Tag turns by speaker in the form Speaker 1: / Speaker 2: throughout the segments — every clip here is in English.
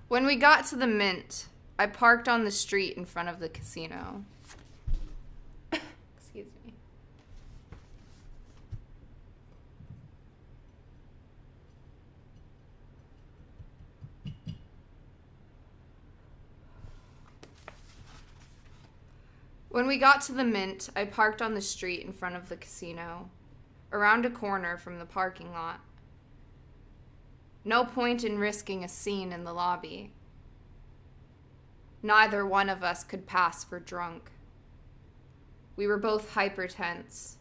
Speaker 1: When we got to the Mint, I parked on the street in front of the casino. Excuse me. When we got to the Mint, I parked on the street in front of the casino, around a corner from the parking lot. No point in risking a scene in the lobby. Neither one of us could pass for drunk. We were both hypertense,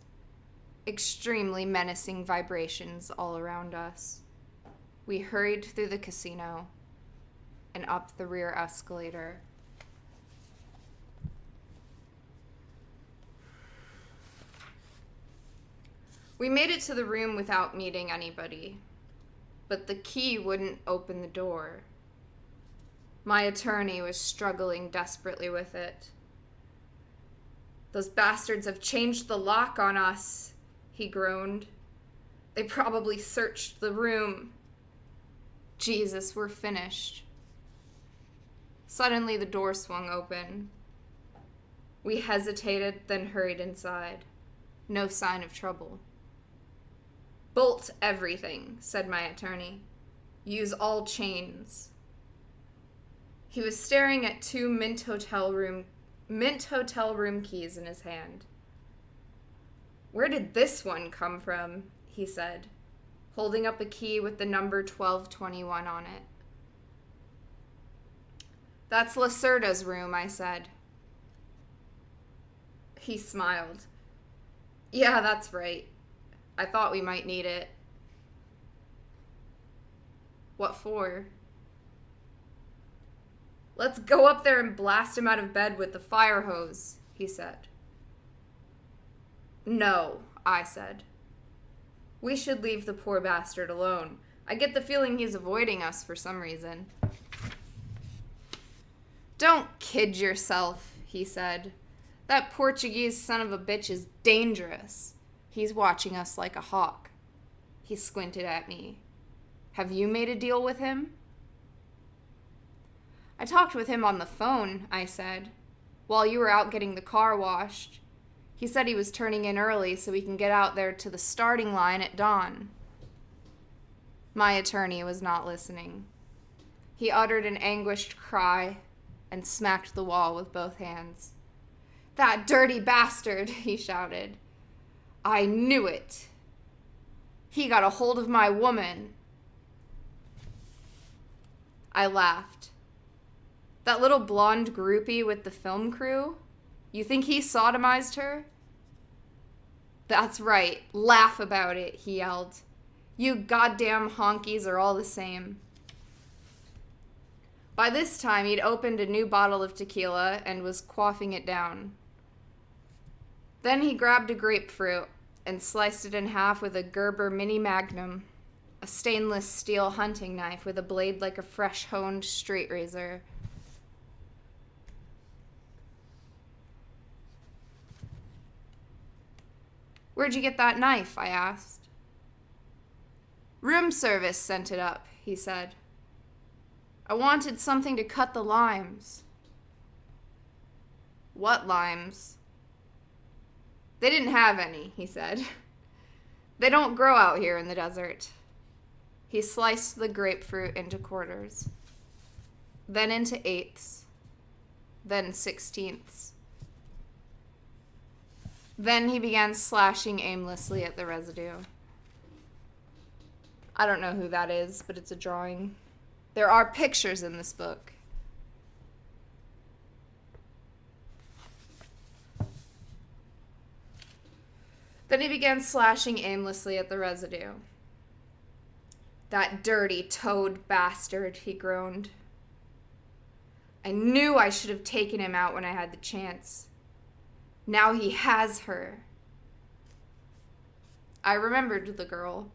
Speaker 1: extremely menacing vibrations all around us. We hurried through the casino and up the rear escalator. We made it to the room without meeting anybody, but the key wouldn't open the door. My attorney was struggling desperately with it. "Those bastards have changed the lock on us," he groaned. "They probably searched the room. Jesus, we're finished." Suddenly the door swung open. We hesitated, then hurried inside. No sign of trouble. "Bolt everything," said my attorney. "Use all chains." He was staring at two Mint hotel room keys in his hand. "Where did this one come from?" he said, holding up a key with the number 1221 on it. "That's Lacerda's room," I said. He smiled. "Yeah, that's right. I thought we might need it." "What for?" "Let's go up there and blast him out of bed with the fire hose," he said. "No," I said. "We should leave the poor bastard alone. I get the feeling he's avoiding us for some reason." "Don't kid yourself," he said. "That Portuguese son of a bitch is dangerous. He's watching us like a hawk." He squinted at me. "Have you made a deal with him?" "I talked with him on the phone," I said, "while you were out getting the car washed. He said he was turning in early so we can get out there to the starting line at dawn." My attorney was not listening. He uttered an anguished cry and smacked the wall with both hands. "That dirty bastard," he shouted. "I knew it. He got a hold of my woman." I laughed. "That little blonde groupie with the film crew? You think he sodomized her?" "That's right. Laugh about it," he yelled. "You goddamn honkies are all the same." By this time, he'd opened a new bottle of tequila and was quaffing it down. Then he grabbed a grapefruit and sliced it in half with a Gerber Mini Magnum, a stainless steel hunting knife with a blade like a fresh-honed straight razor. "Where'd you get that knife?" I asked. "Room service sent it up," he said. "I wanted something to cut the limes." "What limes?" "They didn't have any," he said. "They don't grow out here in the desert." He sliced the grapefruit into quarters, then into eighths, then sixteenths. Then he began slashing aimlessly at the residue. I don't know who that is, but it's a drawing. There are pictures in this book. Then he began slashing aimlessly at the residue. "That dirty toad bastard," he groaned. "I knew I should have taken him out when I had the chance. Now he has her." I remembered the girl.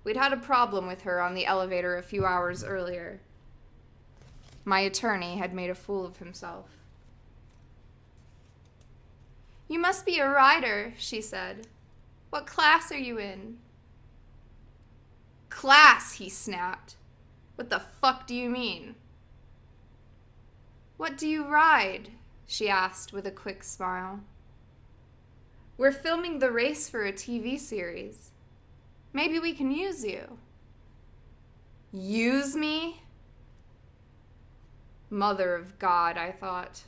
Speaker 1: We'd had a problem with her on the elevator a few hours earlier. My attorney had made a fool of himself. "You must be a writer," she said. "What class are you in?" "Class," he snapped. What the fuck do you mean? What do you ride? She asked with a quick smile. We're filming the race for a TV series. Maybe we can use you. Use me? Mother of God, I thought.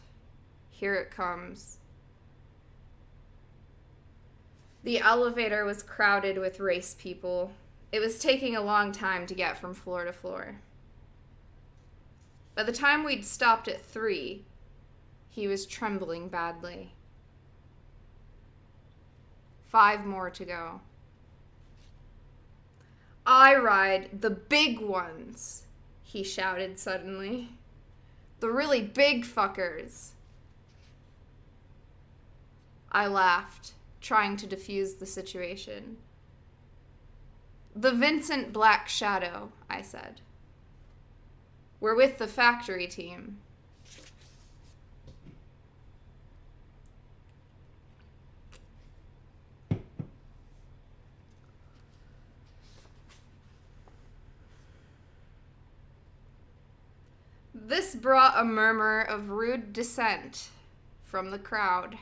Speaker 1: Here it comes. The elevator was crowded with race people. It was taking a long time to get from floor to floor. By the time we'd stopped at 3, he was trembling badly. 5 more to go. I ride the big ones, he shouted suddenly. The really big fuckers. I laughed, trying to defuse the situation. The Vincent Black Shadow, I said. We're with the factory team. This brought a murmur of rude dissent from the crowd.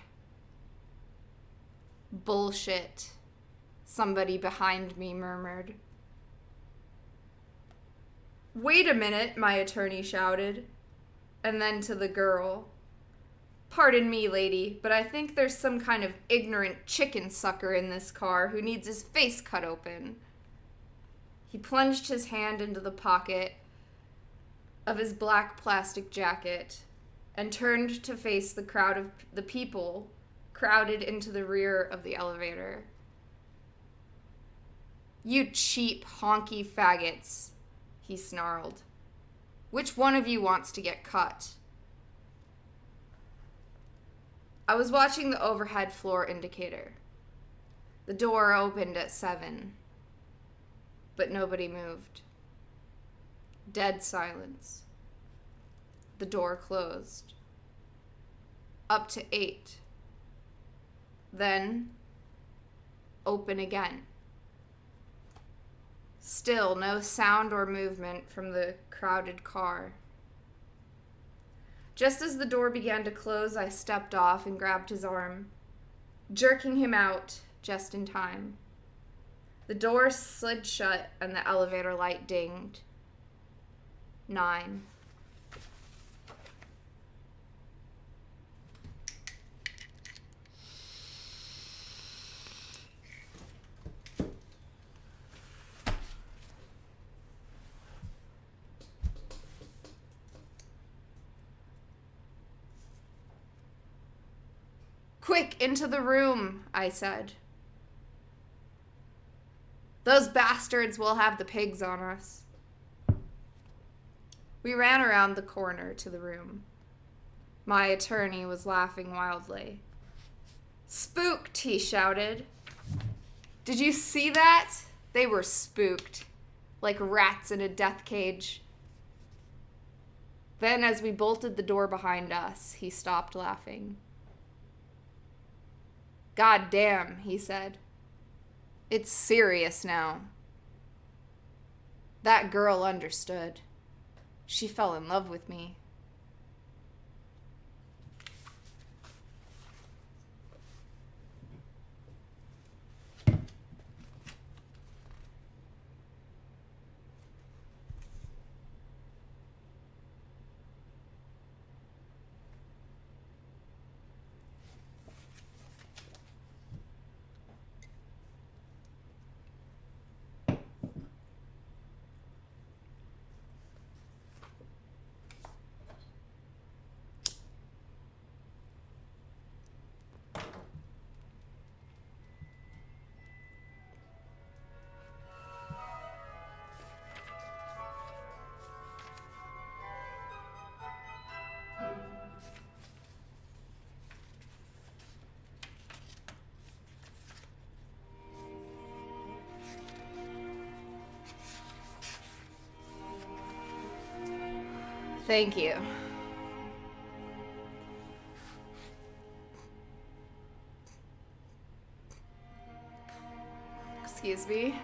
Speaker 1: Bullshit, somebody behind me murmured. Wait a minute, my attorney shouted, and then to the girl. Pardon me, lady, but I think there's some kind of ignorant chicken sucker in this car who needs his face cut open. He plunged his hand into the pocket of his black plastic jacket and turned to face the crowd of the people crowded into the rear of the elevator. You cheap, honky faggots, he snarled. Which one of you wants to get cut? I was watching the overhead floor indicator. The door opened at 7, but nobody moved. Dead silence. The door closed. Up to 8. Then, open again. Still no sound or movement from the crowded car. Just as the door began to close, I stepped off and grabbed his arm, jerking him out just in time. The door slid shut and the elevator light dinged. 9. Quick, into the room, I said. Those bastards will have the pigs on us. We ran around the corner to the room. My attorney was laughing wildly. Spooked, he shouted. Did you see that? They were spooked, like rats in a death cage. Then, as we bolted the door behind us, he stopped laughing. God damn, he said. It's serious now. That girl understood. She fell in love with me. Thank you. Excuse me.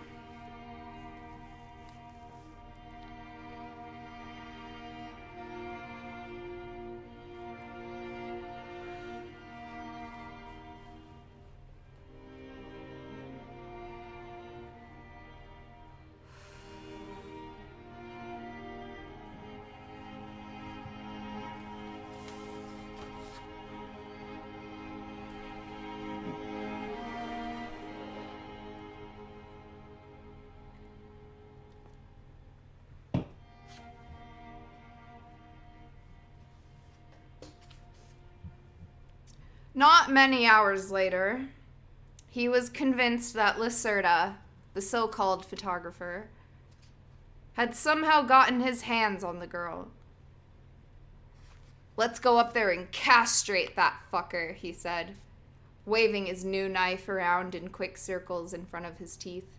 Speaker 1: Not many hours later, he was convinced that Lacerda, the so-called photographer, had somehow gotten his hands on the girl. "Let's go up there and castrate that fucker," he said, waving his new knife around in quick circles in front of his teeth.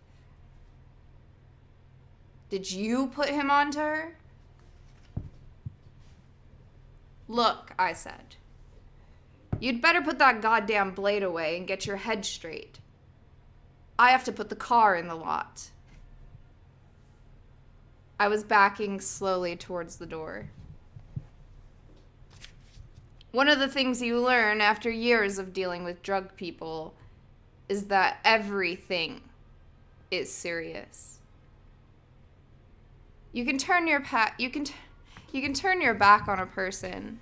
Speaker 1: "Did you put him onto her?" "Look," I said, "you'd better put that goddamn blade away and get your head straight. I have to put the car in the lot." I was backing slowly towards the door. One of the things you learn after years of dealing with drug people is that everything is serious. You can turn your back on a person,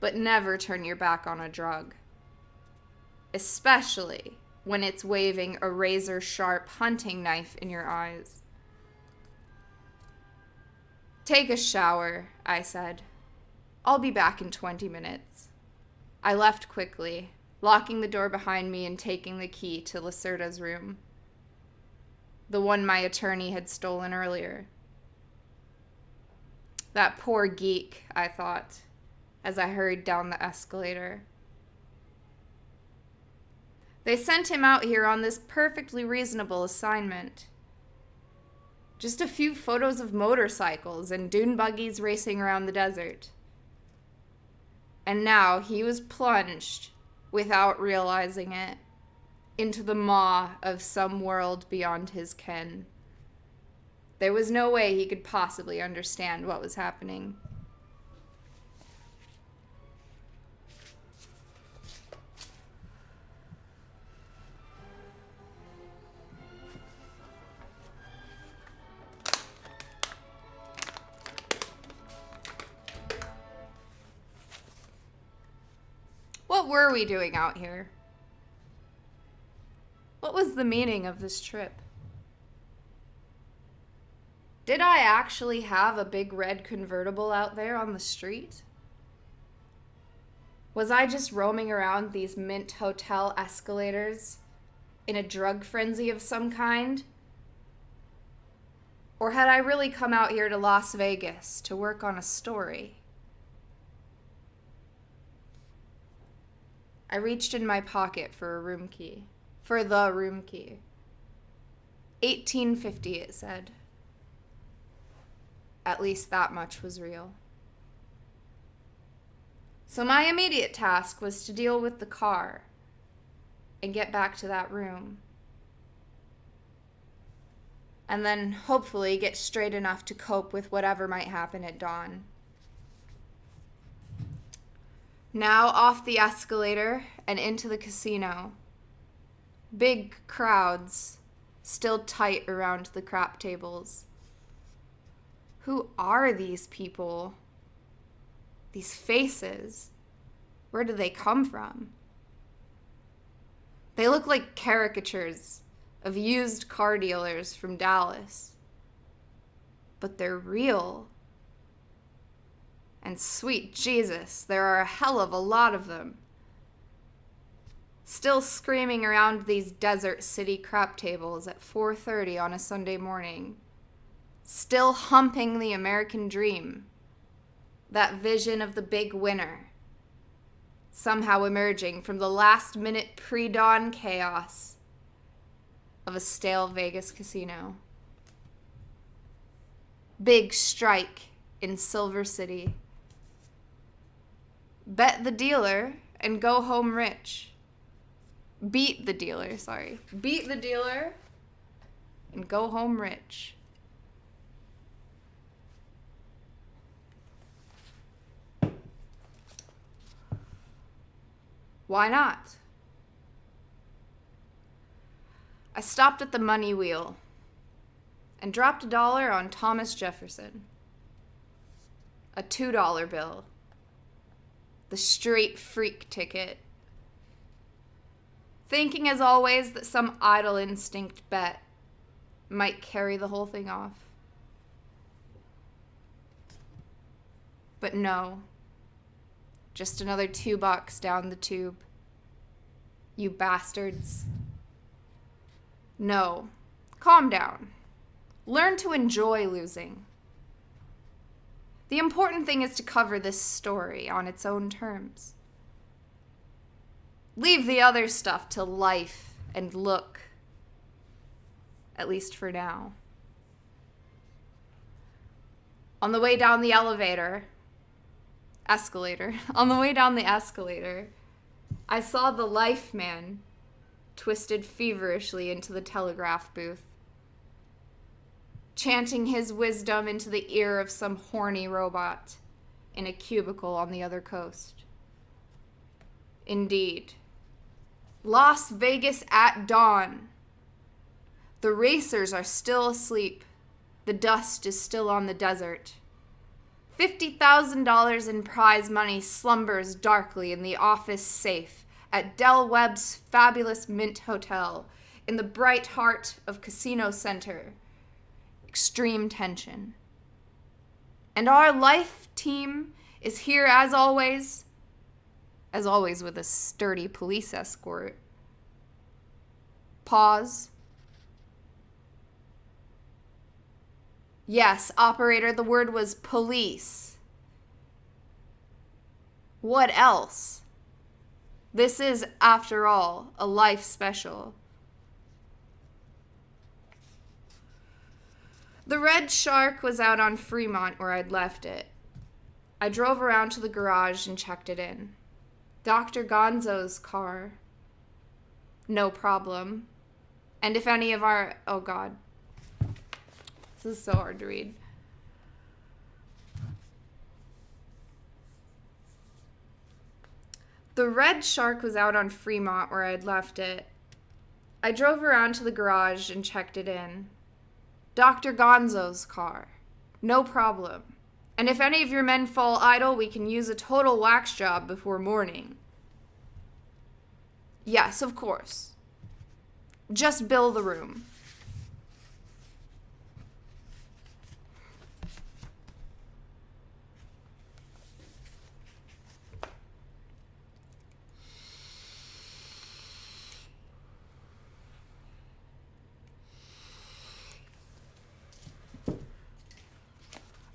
Speaker 1: but never turn your back on a drug. Especially when it's waving a razor-sharp hunting knife in your eyes. "Take a shower," I said. "I'll be back in 20 minutes. I left quickly, locking the door behind me and taking the key to Lacerda's room. The one my attorney had stolen earlier. That poor geek, I thought, as I hurried down the escalator. They sent him out here on this perfectly reasonable assignment. Just a few photos of motorcycles and dune buggies racing around the desert. And now he was plunged, without realizing it, into the maw of some world beyond his ken. There was no way he could possibly understand what was happening. What were we doing out here? What was the meaning of this trip? Did I actually have a big red convertible out there on the street? Was I just roaming around these Mint Hotel escalators in a drug frenzy of some kind? Or had I really come out here to Las Vegas to work on a story? I reached in my pocket for a room key. For the room key. 1850, it said. At least that much was real. So my immediate task was to deal with the car and get back to that room. And then hopefully get straight enough to cope with whatever might happen at dawn. Now off the escalator and into the casino. Big crowds, still tight around the crap tables. Who are these people? These faces? Where do they come from? They look like caricatures of used car dealers from Dallas. But they're real. And sweet Jesus, there are a hell of a lot of them. Still screaming around these desert city crap tables at 4:30 on a Sunday morning. Still humping the American dream. That vision of the big winner. Somehow emerging from the last-minute pre-dawn chaos of a stale Vegas casino. Big strike in Silver City. Bet the dealer and go home rich. Beat the dealer and go home rich. Why not? I stopped at the money wheel and dropped $1 on Thomas Jefferson. A $2 bill. The straight freak ticket. Thinking as always that some idle instinct bet might carry the whole thing off. But no. Just another $2 down the tube. You bastards. No. Calm down. Learn to enjoy losing. The important thing is to cover this story on its own terms. Leave the other stuff to life and look. At least for now. On the way down the on the way down the escalator, I saw the life man twisted feverishly into the telegraph booth, chanting his wisdom into the ear of some horny robot in a cubicle on the other coast. Indeed. Las Vegas at dawn. The racers are still asleep. The dust is still on the desert. $50,000 in prize money slumbers darkly in the office safe at Del Webb's fabulous Mint Hotel in the bright heart of Casino Center. Extreme tension. And our life team is here as always with a sturdy police escort. Pause. Yes, operator, the word was police. What else? This is, after all, a life special. The Red Shark was out on Fremont where I'd left it. I drove around to the garage and checked it in. Dr. Gonzo's car. No problem. And if any of our... Oh, God. This is so hard to read. The Red Shark was out on Fremont where I'd left it. I drove around to the garage and checked it in. Dr. Gonzo's car. No problem. And if any of your men fall idle, we can use a total wax job before morning. Yes, of course. Just bill the room.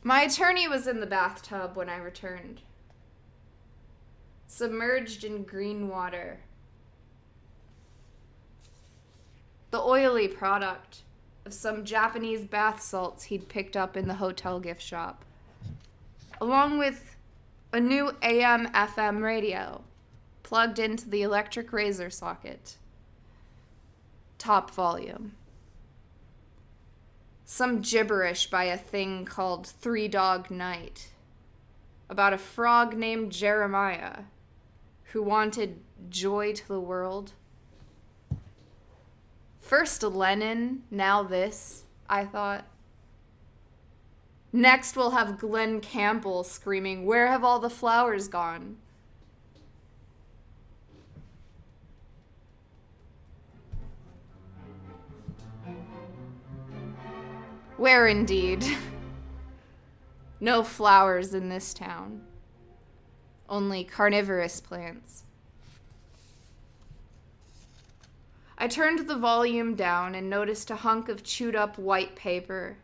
Speaker 1: My attorney was in the bathtub when I returned, submerged in green water. The oily product of some Japanese bath salts he'd picked up in the hotel gift shop, along with a new AM/FM radio plugged into the electric razor socket. Top volume. Some gibberish by a thing called Three Dog Night, about a frog named Jeremiah who wanted joy to the world. First Lenin, now this, I thought. Next we'll have Glenn Campbell screaming, "Where have all the flowers gone?" Where indeed? No flowers in this town. Only carnivorous plants. I turned the volume down and noticed a hunk of chewed up white paper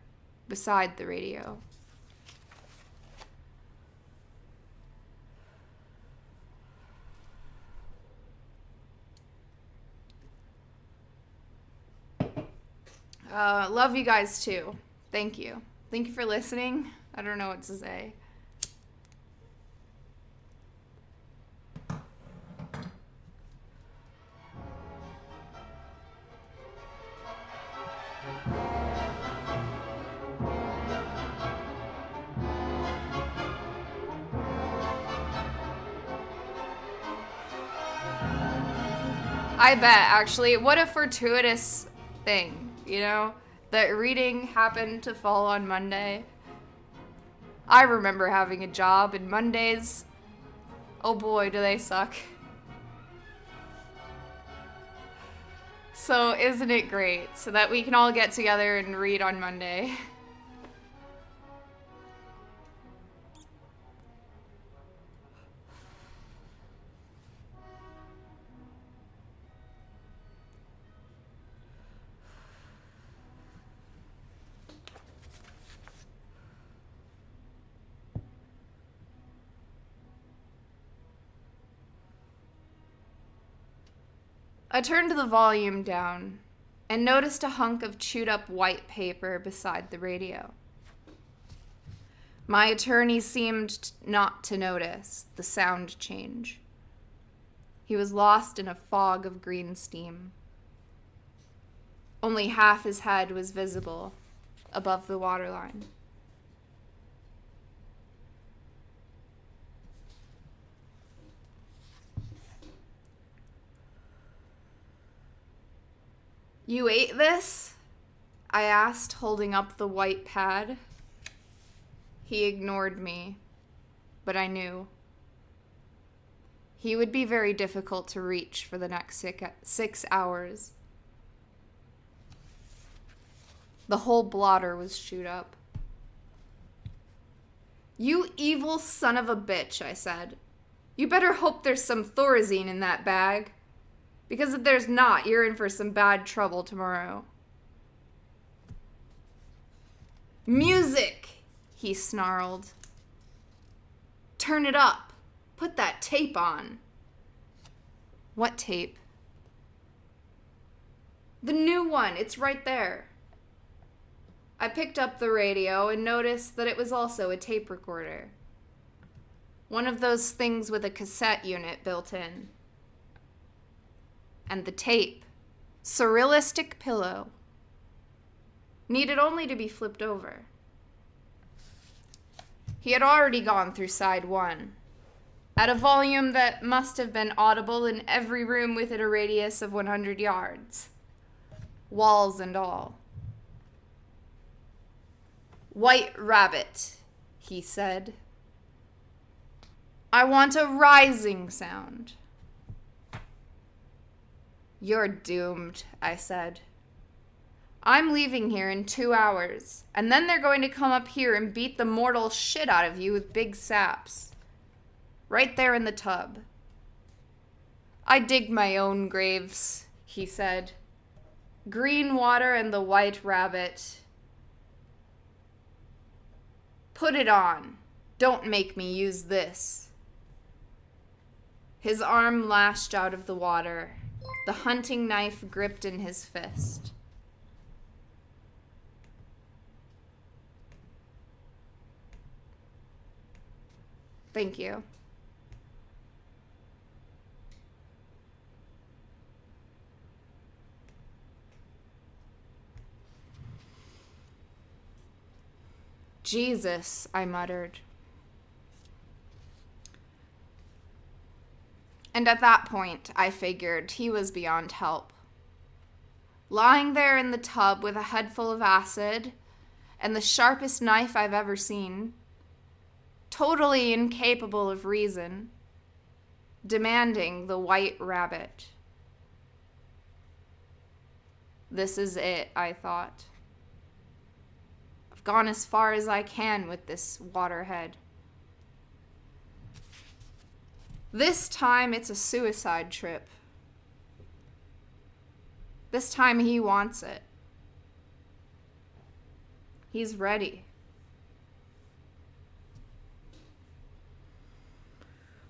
Speaker 1: beside the radio. Love you guys too. Thank you. Thank you for listening. I don't know what to say. I bet, actually. What a fortuitous thing, you know? That reading happened to fall on Monday. I remember having a job, and Mondays, oh boy, do they suck. So isn't it great so that we can all get together and read on Monday? I turned the volume down and noticed a hunk of chewed up white paper beside the radio. My attorney seemed not to notice the sound change. He was lost in a fog of green steam. Only half his head was visible above the waterline. "You ate this?" I asked, holding up the white pad. He ignored me, but I knew. He would be very difficult to reach for the next 6 hours. The whole blotter was chewed up. "You evil son of a bitch," I said. "You better hope there's some Thorazine in that bag. Because if there's not, you're in for some bad trouble tomorrow." "Music!" he snarled. "Turn it up. Put that tape on." "What tape?" "The new one. It's right there." I picked up the radio and noticed that it was also a tape recorder. One of those things with a cassette unit built in. And the tape, surrealistic pillow, needed only to be flipped over. He had already gone through side one, at a volume that must have been audible in every room within a radius of 100 yards, walls and all. "White Rabbit," he said. "I want a rising sound." "You're doomed," I said. "I'm leaving here in 2 hours, and then they're going to come up here and beat the mortal shit out of you with big saps. Right there in the tub." "I dig my own graves," he said. "Green water and the White Rabbit. Put it on. Don't make me use this." His arm lashed out of the water, the hunting knife gripped in his fist. "Thank you." "Jesus," I muttered. And at that point, I figured he was beyond help. Lying there in the tub with a head full of acid and the sharpest knife I've ever seen, totally incapable of reason, demanding the White Rabbit. This is it, I thought. I've gone as far as I can with this waterhead. This time it's a suicide trip. This time he wants it. He's ready.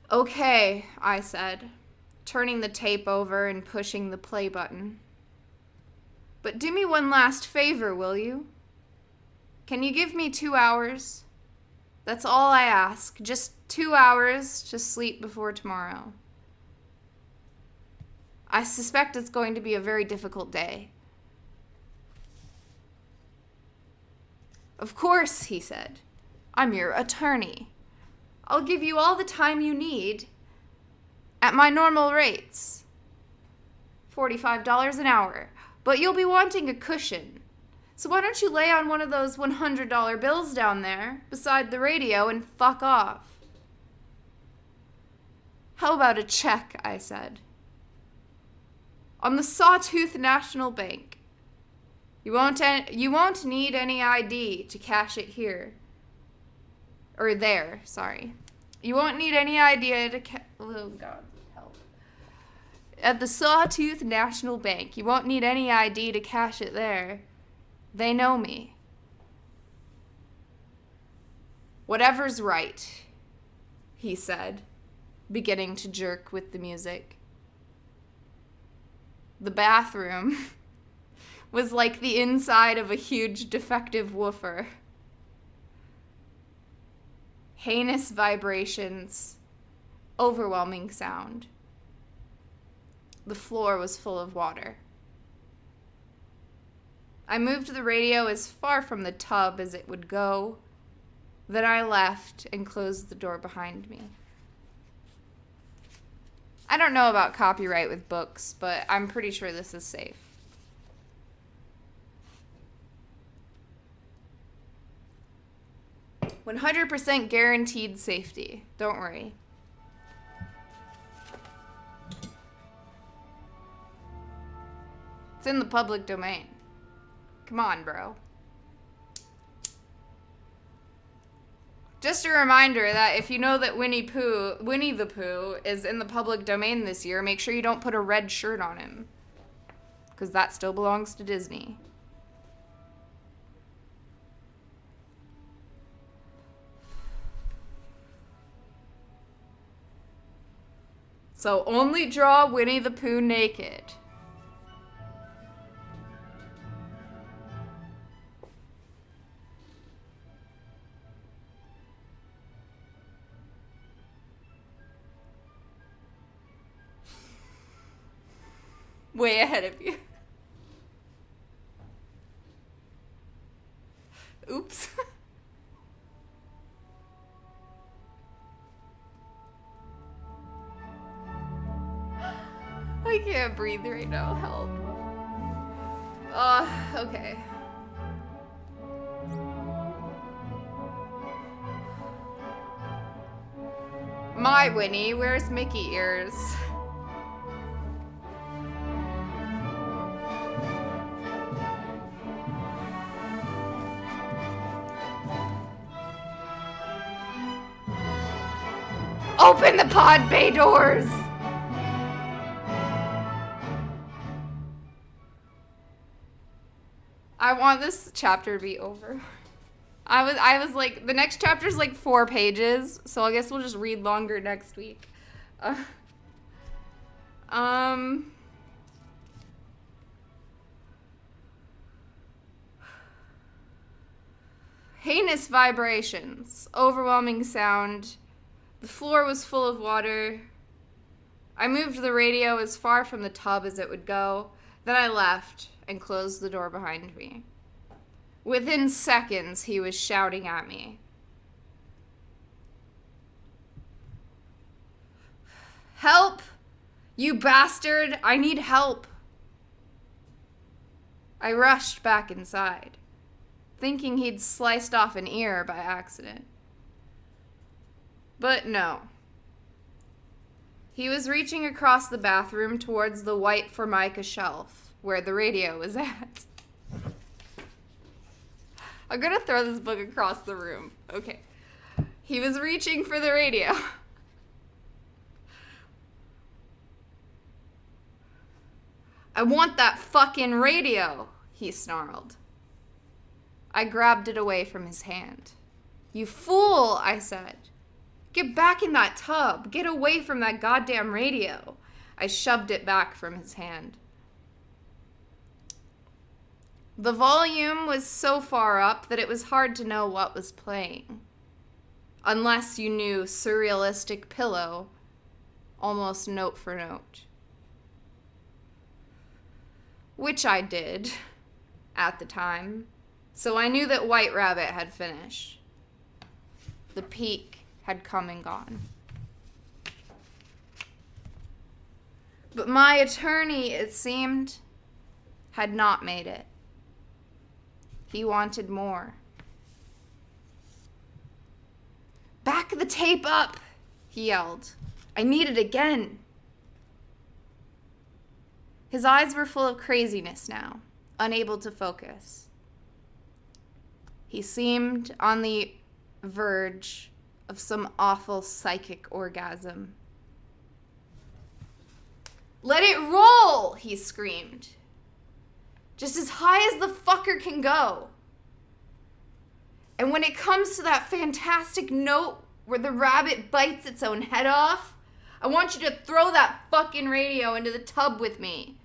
Speaker 1: "Okay," I said, turning the tape over and pushing the play button. "But do me one last favor, will you? Can you give me 2 hours? That's all I ask, just 2 hours to sleep before tomorrow. I suspect it's going to be a very difficult day." "Of course," he said. "I'm your attorney. I'll give you all the time you need at my normal rates. $45 an hour. But you'll be wanting a cushion. So why don't you lay on one of those $100 bills down there beside the radio and fuck off?" "How about a check?" I said. "On the Sawtooth National Bank. You won't need any ID to cash it here. Or there, sorry. You won't need any ID to oh, God, help. At the Sawtooth National Bank. You won't need any ID to cash it there. They know me." "Whatever's right," he said, beginning to jerk with the music. The bathroom was like the inside of a huge defective woofer. Heinous vibrations, overwhelming sound. The floor was full of water. I moved the radio as far from the tub as it would go. Then I left and closed the door behind me. I don't know about copyright with books, but I'm pretty sure this is safe. "100% guaranteed safety. Don't worry." It's in the public domain. Come on, bro. Just a reminder that if you know that Winnie the Pooh is in the public domain this year, make sure you don't put a red shirt on him. Because that still belongs to Disney. So only draw Winnie the Pooh naked. Way ahead of you. Oops. I can't breathe right now. Help. Okay. My Winnie, where's Mickey ears? Open the pod bay doors! I want this chapter to be over. I was like, the next chapter's like 4 pages, so I guess we'll just read longer next week. Heinous vibrations, overwhelming sound. The floor was full of water. I moved the radio as far from the tub as it would go. Then I left and closed the door behind me. Within seconds, he was shouting at me. "Help! You bastard! I need help!" I rushed back inside, thinking he'd sliced off an ear by accident. But no. He was reaching across the bathroom towards the white Formica shelf where the radio was at. I'm gonna throw this book across the room. Okay. He was reaching for the radio. "I want that fucking radio," he snarled. I grabbed it away from his hand. "You fool," I said. "Get back in that tub. Get away from that goddamn radio." I shoved it back from his hand. The volume was so far up that it was hard to know what was playing. Unless you knew Surrealistic Pillow, almost note for note. Which I did, at the time. So I knew that White Rabbit had finished. The peak had come and gone. But my attorney, it seemed, had not made it. He wanted more. "Back the tape up," he yelled. "I need it again." His eyes were full of craziness now, unable to focus. He seemed on the verge of some awful psychic orgasm. "Let it roll," he screamed. "Just as high as the fucker can go. And when it comes to that fantastic note where the rabbit bites its own head off, I want you to throw that fucking radio into the tub with me.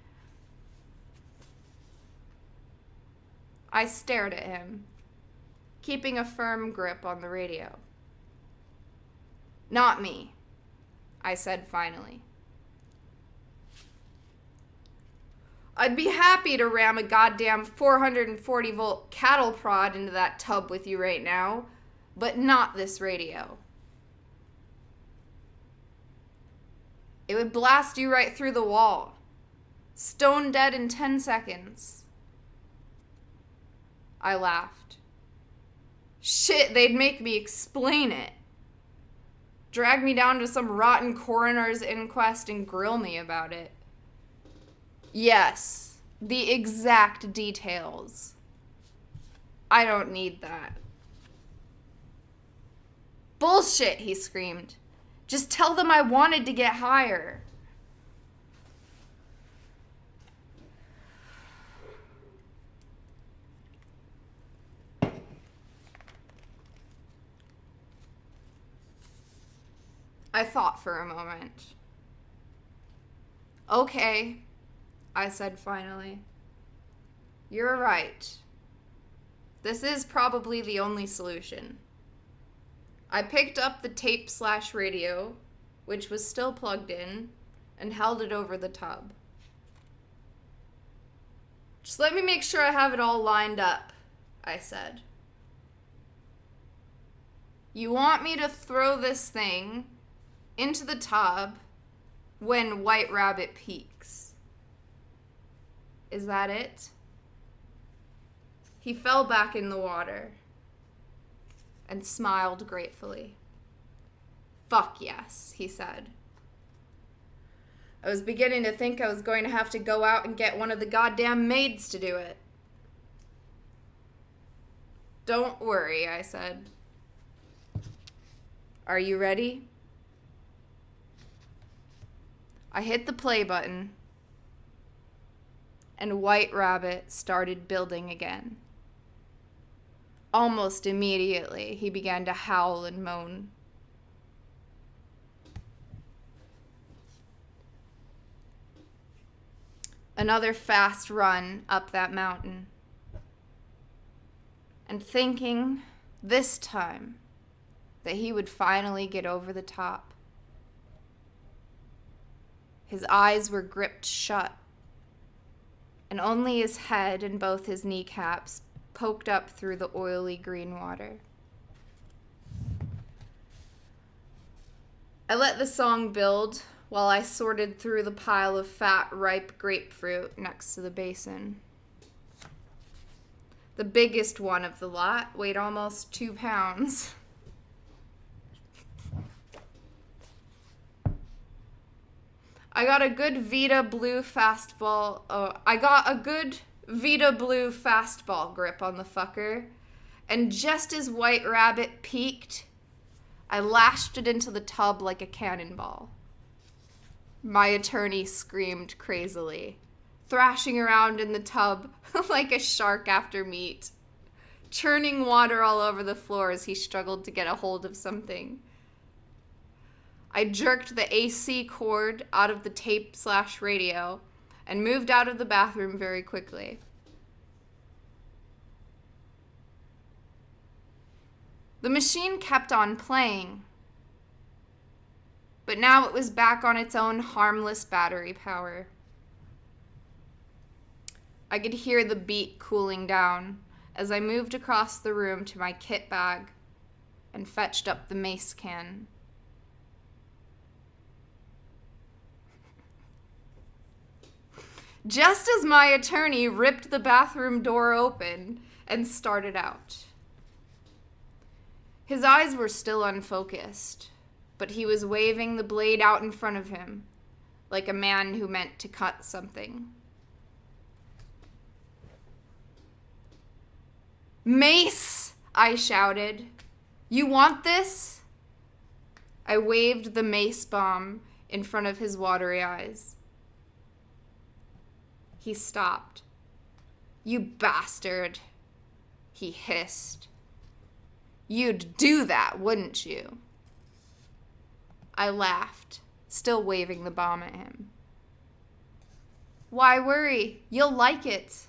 Speaker 1: I stared at him, keeping a firm grip on the radio. Not me, I said finally. I'd be happy to ram a goddamn 440-volt cattle prod into that tub with you right now, but not this radio. It would blast you right through the wall. Stone dead in 10 seconds. I laughed. Shit, they'd make me explain it. Drag me down to some rotten coroner's inquest and grill me about it. Yes, the exact details. I don't need that. Bullshit, he screamed. Just tell them I wanted to get higher. I thought for a moment. Okay, I said finally. You're right. This is probably the only solution. I picked up the tape/radio, which was still plugged in, and held it over the tub. Just let me make sure I have it all lined up, I said. You want me to throw this thing into the tub when White Rabbit peaks. Is that it? He fell back in the water and smiled gratefully. Fuck yes, he said. I was beginning to think I was going to have to go out and get one of the goddamn maids to do it. Don't worry, I said. Are you ready? I hit the play button, and White Rabbit started building again. Almost immediately, he began to howl and moan. Another fast run up that mountain, and thinking this time that he would finally get over the top. His eyes were gripped shut, and only his head and both his kneecaps poked up through the oily green water. I let the song build while I sorted through the pile of fat, ripe grapefruit next to the basin. The biggest one of the lot weighed almost 2 pounds. I got a good Vita Blue fastball grip on the fucker, and just as White Rabbit peaked, I lashed it into the tub like a cannonball. My attorney screamed crazily, thrashing around in the tub like a shark after meat, churning water all over the floor as he struggled to get a hold of something. I jerked the AC cord out of the tape/radio and moved out of the bathroom very quickly. The machine kept on playing, but now it was back on its own harmless battery power. I could hear the beat cooling down as I moved across the room to my kit bag and fetched up the mace can. Just as my attorney ripped the bathroom door open and started out. His eyes were still unfocused, but he was waving the blade out in front of him, like a man who meant to cut something. Mace, I shouted. You want this? I waved the mace bomb in front of his watery eyes. He stopped. You bastard, he hissed. You'd do that, wouldn't you? I laughed, still waving the bomb at him. Why worry? You'll like it.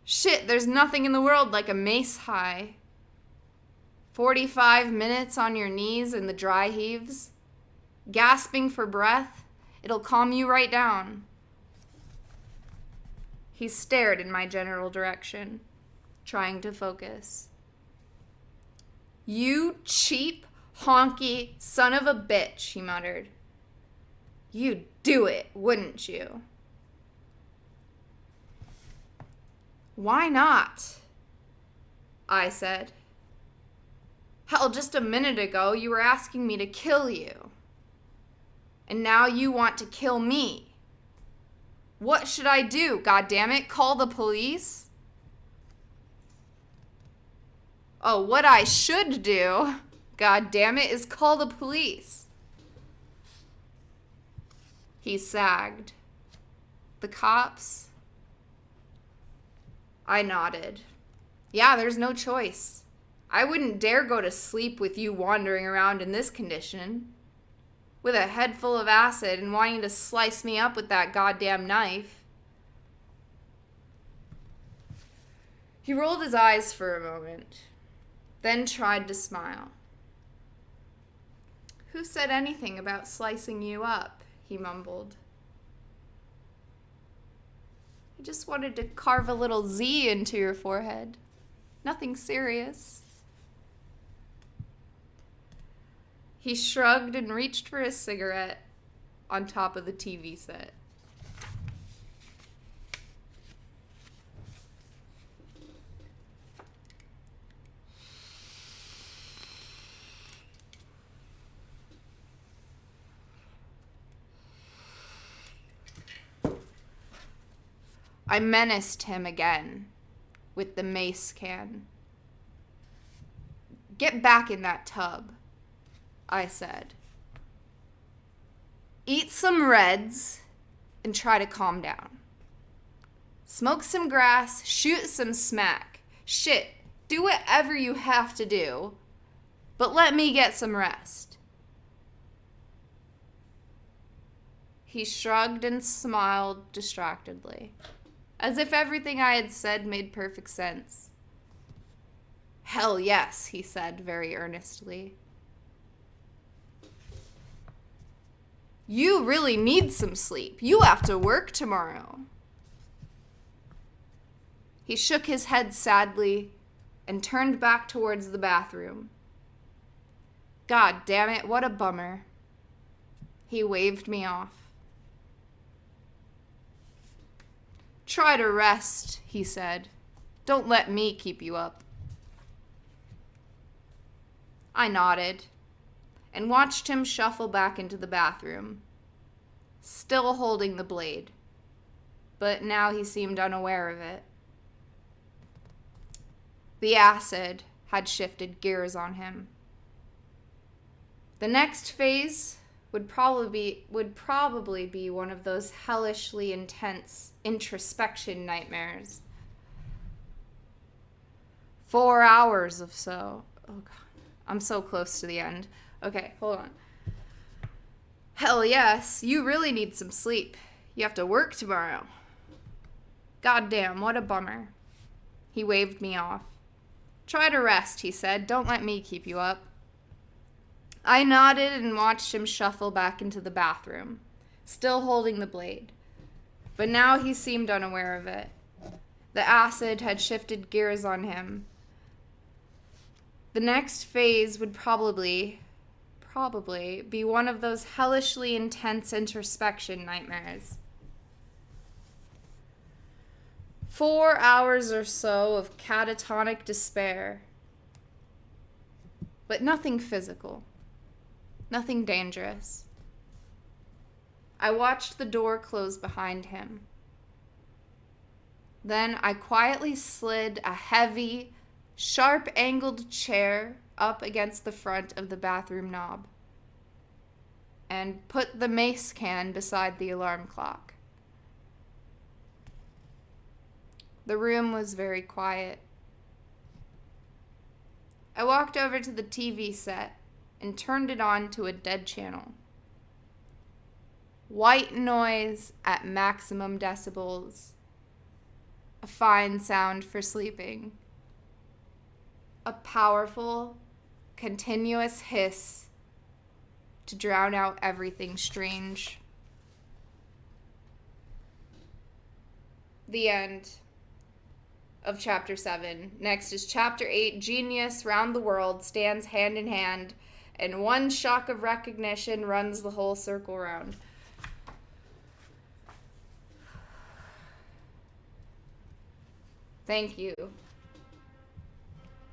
Speaker 1: Shit, there's nothing in the world like a mace high. 45 minutes on your knees in the dry heaves, gasping for breath, it'll calm you right down. He stared in my general direction, trying to focus. You cheap, honky son of a bitch, he muttered. You'd do it, wouldn't you? Why not? I said. Hell, just a minute ago you were asking me to kill you. And now you want to kill me. What should I do, goddammit? Call the police? Oh, what I should do, goddammit, is call the police. He sagged. The cops? I nodded. Yeah, there's no choice. I wouldn't dare go to sleep with you wandering around in this condition, with a head full of acid and wanting to slice me up with that goddamn knife. He rolled his eyes for a moment, then tried to smile. Who said anything about slicing you up? He mumbled. I just wanted to carve a little Z into your forehead. Nothing serious. He shrugged and reached for his cigarette on top of the TV set. I menaced him again with the mace can. Get back in that tub, I said. Eat some Reds and try to calm down. Smoke some grass, shoot some smack. Shit, do whatever you have to do, but let me get some rest. He shrugged and smiled distractedly, as if everything I had said made perfect sense. Hell yes, he said very earnestly. You really need some sleep. You have to work tomorrow. He shook his head sadly and turned back towards the bathroom. God damn it, what a bummer. He waved me off. Try to rest, he said. Don't let me keep you up. I nodded and watched him shuffle back into the bathroom, still holding the blade, but now he seemed unaware of it. The acid had shifted gears on him. The next phase would probably be one of those hellishly intense introspection nightmares. 4 hours of so. Oh God, I'm so close to the end. Okay, hold on. Hell yes, you really need some sleep. You have to work tomorrow. Goddamn, what a bummer. He waved me off. Try to rest, he said. Don't let me keep you up. I nodded and watched him shuffle back into the bathroom, still holding the blade. But now he seemed unaware of it. The acid had shifted gears on him. The next phase would probably be one of those hellishly intense introspection nightmares. 4 hours or so of catatonic despair. But nothing physical. Nothing dangerous. I watched the door close behind him. Then I quietly slid a heavy, sharp-angled chair up against the front of the bathroom knob and put the mace can beside the alarm clock. The room was very quiet. I walked over to the TV set and turned it on to a dead channel. White noise at maximum decibels. A fine sound for sleeping. A powerful, continuous hiss to drown out everything strange. The end of chapter 7. Next is chapter 8. Genius round the world stands hand in hand, and one shock of recognition runs the whole circle round. Thank you.